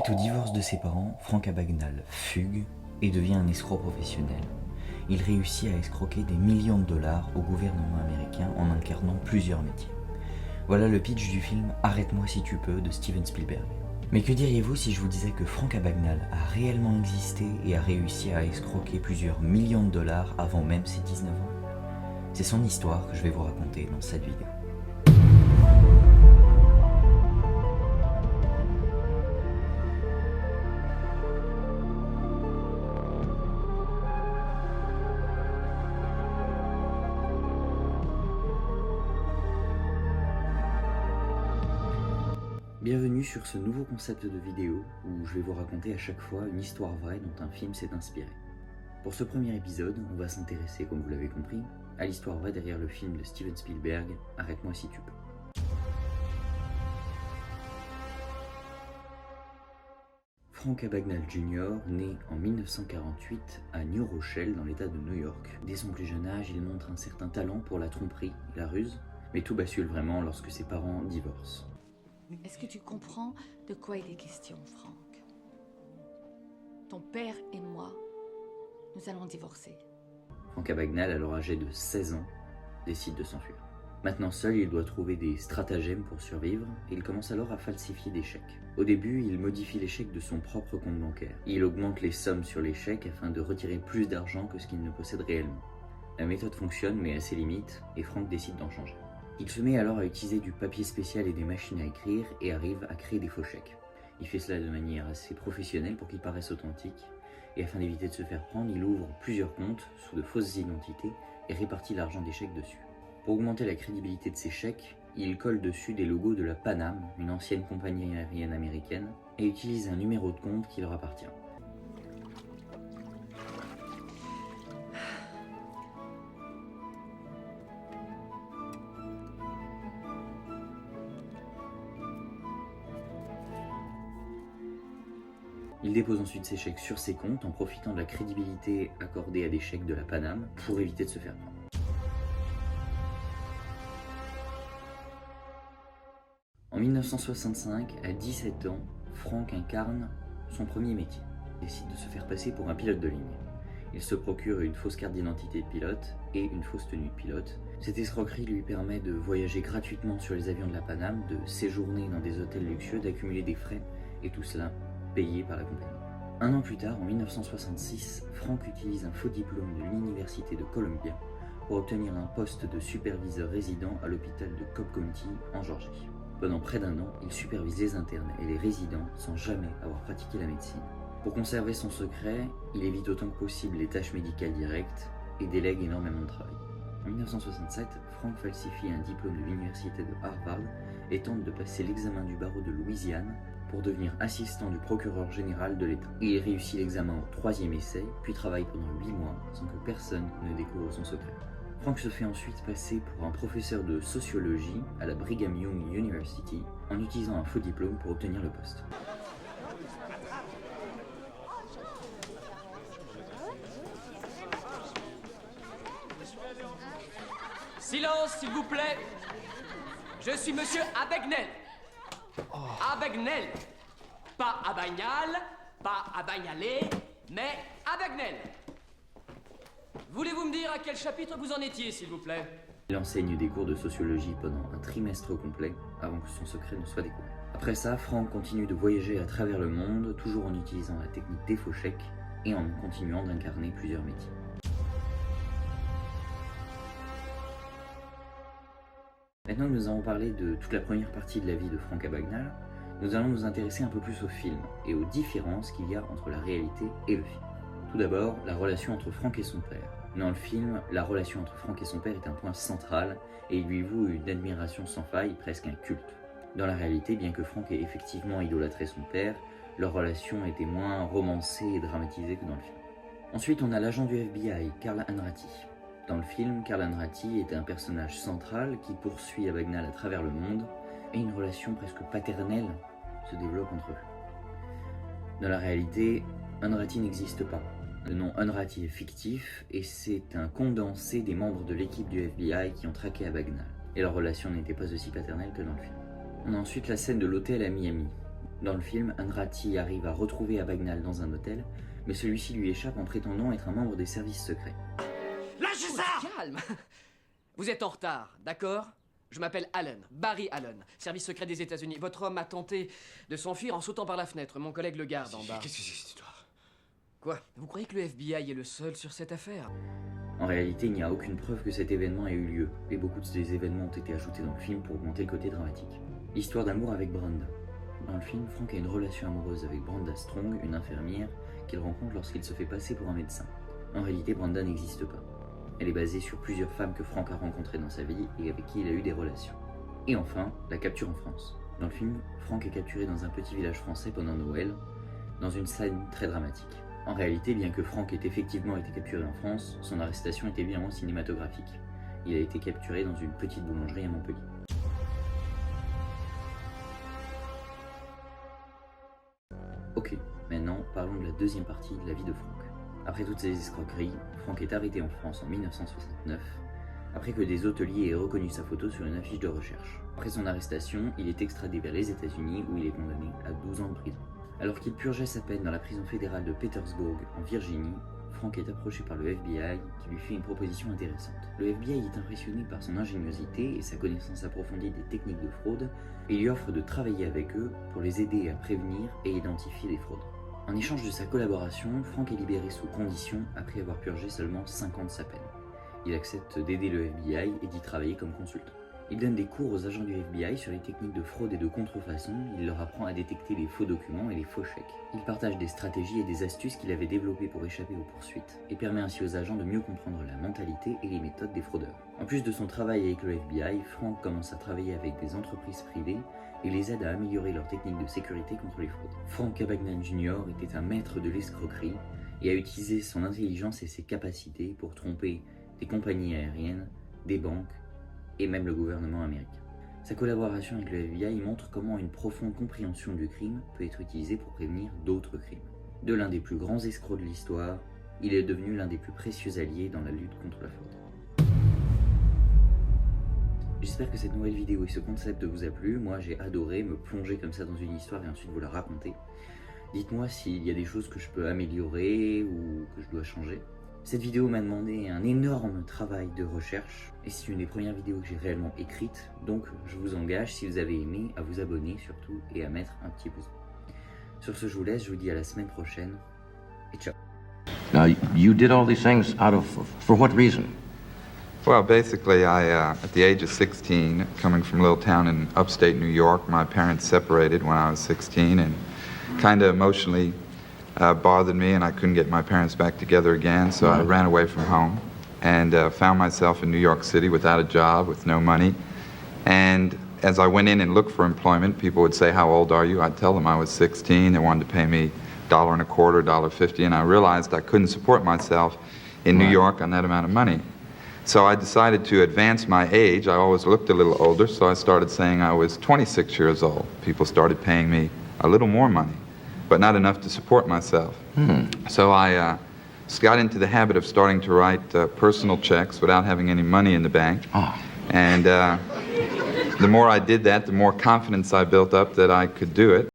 Suite au divorce de ses parents, Frank Abagnale fugue et devient un escroc professionnel. Il réussit à escroquer des millions de dollars au gouvernement américain en incarnant plusieurs métiers. Voilà le pitch du film Arrête-moi si tu peux de Steven Spielberg. Mais que diriez-vous si je vous disais que Frank Abagnale a réellement existé et a réussi à escroquer plusieurs millions de dollars avant même ses 19 ans? C'est son histoire que je vais vous raconter dans cette vidéo. Bienvenue sur ce nouveau concept de vidéo où je vais vous raconter à chaque fois une histoire vraie dont un film s'est inspiré. Pour ce premier épisode, on va s'intéresser, comme vous l'avez compris, à l'histoire vraie derrière le film de Steven Spielberg, Arrête-moi si tu peux. Frank Abagnale Jr. naît en 1948 à New Rochelle dans l'état de New York. Dès son plus jeune âge, il montre un certain talent pour la tromperie et la ruse, mais tout bascule vraiment lorsque ses parents divorcent. Est-ce que tu comprends de quoi il est question, Frank? Ton père et moi, nous allons divorcer. Frank Abagnale, alors âgé de 16 ans, décide de s'enfuir. Maintenant seul, il doit trouver des stratagèmes pour survivre et il commence alors à falsifier des chèques. Au début, il modifie les chèques de son propre compte bancaire. Il augmente les sommes sur les chèques afin de retirer plus d'argent que ce qu'il ne possède réellement. La méthode fonctionne mais à ses limites et Frank décide d'en changer. Il se met alors à utiliser du papier spécial et des machines à écrire et arrive à créer des faux chèques. Il fait cela de manière assez professionnelle pour qu'ils paraissent authentiques et afin d'éviter de se faire prendre, il ouvre plusieurs comptes sous de fausses identités et répartit l'argent des chèques dessus. Pour augmenter la crédibilité de ces chèques, il colle dessus des logos de la Pan Am, une ancienne compagnie aérienne américaine, et utilise un numéro de compte qui leur appartient. Il dépose ensuite ses chèques sur ses comptes en profitant de la crédibilité accordée à des chèques de la Pan Am pour éviter de se faire prendre. En 1965, à 17 ans, Frank incarne son premier métier. Il décide de se faire passer pour un pilote de ligne. Il se procure une fausse carte d'identité de pilote et une fausse tenue de pilote. Cette escroquerie lui permet de voyager gratuitement sur les avions de la Pan Am, de séjourner dans des hôtels luxueux, d'accumuler des frais, et tout cela payé par la compagnie. Un an plus tard, en 1966, Frank utilise un faux diplôme de l'université de Columbia pour obtenir un poste de superviseur résident à l'hôpital de Cobb County en Georgie. Pendant près d'un an, il supervise les internes et les résidents sans jamais avoir pratiqué la médecine. Pour conserver son secret, il évite autant que possible les tâches médicales directes et délègue énormément de travail. En 1967, Frank falsifie un diplôme de l'université de Harvard et tente de passer l'examen du barreau de Louisiane pour devenir assistant du procureur général de l'État. Il réussit l'examen au 3e essai, puis travaille pendant 8 mois sans que personne ne découvre son secret. Frank se fait ensuite passer pour un professeur de sociologie à la Brigham Young University en utilisant un faux diplôme pour obtenir le poste. Silence, s'il vous plaît. Je suis monsieur Abagnale. Abagnale. Pas Abagnale, pas Abagnale, mais Abagnale. Voulez-vous me dire à quel chapitre vous en étiez, s'il vous plaît? Il enseigne des cours de sociologie pendant un trimestre complet avant que son secret ne soit découvert. Après ça, Frank continue de voyager à travers le monde, toujours en utilisant la technique des faux chèques et en continuant d'incarner plusieurs métiers. Maintenant que nous avons parlé de toute la première partie de la vie de Frank Abagnale, nous allons nous intéresser un peu plus au film et aux différences qu'il y a entre la réalité et le film. Tout d'abord, la relation entre Frank et son père. Dans le film, la relation entre Frank et son père est un point central et il lui voue une admiration sans faille, presque un culte. Dans la réalité, bien que Frank ait effectivement idolâtré son père, leur relation était moins romancée et dramatisée que dans le film. Ensuite, on a l'agent du FBI, Carl Hanratty. Dans le film, Carl Hanratty est un personnage central qui poursuit Abagnale à travers le monde et une relation presque paternelle se développe entre eux. Dans la réalité, Hanratty n'existe pas. Le nom Hanratty est fictif et c'est un condensé des membres de l'équipe du FBI qui ont traqué Abagnale. Et leur relation n'était pas aussi paternelle que dans le film. On a ensuite la scène de l'hôtel à Miami. Dans le film, Hanratty arrive à retrouver Abagnale dans un hôtel, mais celui-ci lui échappe en prétendant être un membre des services secrets. Lâchez ça! Calme! Vous êtes en retard, d'accord? Je m'appelle Allen, Barry Allen, service secret des États-Unis. Votre homme a tenté de s'enfuir en sautant par la fenêtre. Mon collègue le garde en bas. Qu'est-ce que c'est cette histoire? Quoi? Vous croyez que le FBI est le seul sur cette affaire? En réalité, il n'y a aucune preuve que cet événement ait eu lieu, et beaucoup de ces événements ont été ajoutés dans le film pour augmenter le côté dramatique. L'histoire d'amour avec Brenda. Dans le film, Frank a une relation amoureuse avec Brenda Strong, une infirmière qu'il rencontre lorsqu'il se fait passer pour un médecin. En réalité, Brenda n'existe pas. Elle est basée sur plusieurs femmes que Frank a rencontrées dans sa vie et avec qui il a eu des relations. Et enfin, la capture en France. Dans le film, Frank est capturé dans un petit village français pendant Noël, dans une scène très dramatique. En réalité, bien que Frank ait effectivement été capturé en France, son arrestation est évidemment cinématographique. Il a été capturé dans une petite boulangerie à Montpellier. Ok, maintenant parlons de la deuxième partie de la vie de Frank. Après toutes ces escroqueries, Frank est arrêté en France en 1969, après que des hôteliers aient reconnu sa photo sur une affiche de recherche. Après son arrestation, il est extradé vers les États-Unis où il est condamné à 12 ans de prison. Alors qu'il purgeait sa peine dans la prison fédérale de Petersburg, en Virginie, Frank est approché par le FBI qui lui fait une proposition intéressante. Le FBI est impressionné par son ingéniosité et sa connaissance approfondie des techniques de fraude et lui offre de travailler avec eux pour les aider à prévenir et identifier les fraudes. En échange de sa collaboration, Frank est libéré sous condition après avoir purgé seulement 5 ans de sa peine. Il accepte d'aider le FBI et d'y travailler comme consultant. Il donne des cours aux agents du FBI sur les techniques de fraude et de contrefaçon, il leur apprend à détecter les faux documents et les faux chèques. Il partage des stratégies et des astuces qu'il avait développées pour échapper aux poursuites, et permet ainsi aux agents de mieux comprendre la mentalité et les méthodes des fraudeurs. En plus de son travail avec le FBI, Frank commence à travailler avec des entreprises privées et les aide à améliorer leurs techniques de sécurité contre les fraudes. Frank Abagnale Jr. était un maître de l'escroquerie et a utilisé son intelligence et ses capacités pour tromper des compagnies aériennes, des banques, et même le gouvernement américain. Sa collaboration avec le FBI montre comment une profonde compréhension du crime peut être utilisée pour prévenir d'autres crimes. De l'un des plus grands escrocs de l'histoire, il est devenu l'un des plus précieux alliés dans la lutte contre la fraude. J'espère que cette nouvelle vidéo et ce concept vous a plu. Moi j'ai adoré me plonger comme ça dans une histoire et ensuite vous la raconter. Dites-moi s'il y a des choses que je peux améliorer ou que je dois changer. Cette vidéo m'a demandé un énorme travail de recherche et c'est une des premières vidéos que j'ai réellement écrites, donc je vous engage, si vous avez aimé, à vous abonner surtout et à mettre un petit pouce bleu. Sur ce, je vous laisse, je vous dis à la semaine prochaine et ciao. Now, you did all these things for what reason? Well, basically, at the age of 16, coming from a little town in upstate New York, my parents separated when I was 16 and kind of emotionally bothered me, and I couldn't get my parents back together again, so I ran away from home and found myself in New York City without a job, with no money. And as I went in and looked for employment, people would say, "How old are you?" I'd tell them I was 16. They wanted to pay me $1.25, $1.50, and I realized I couldn't support myself in New York on that amount of money. So I decided to advance my age. I always looked a little older, so I started saying I was 26 years old. People started paying me a little more money, but not enough to support myself. So I got into the habit of starting to write personal checks without having any money in the bank. And the more I did that, the more confidence I built up that I could do it.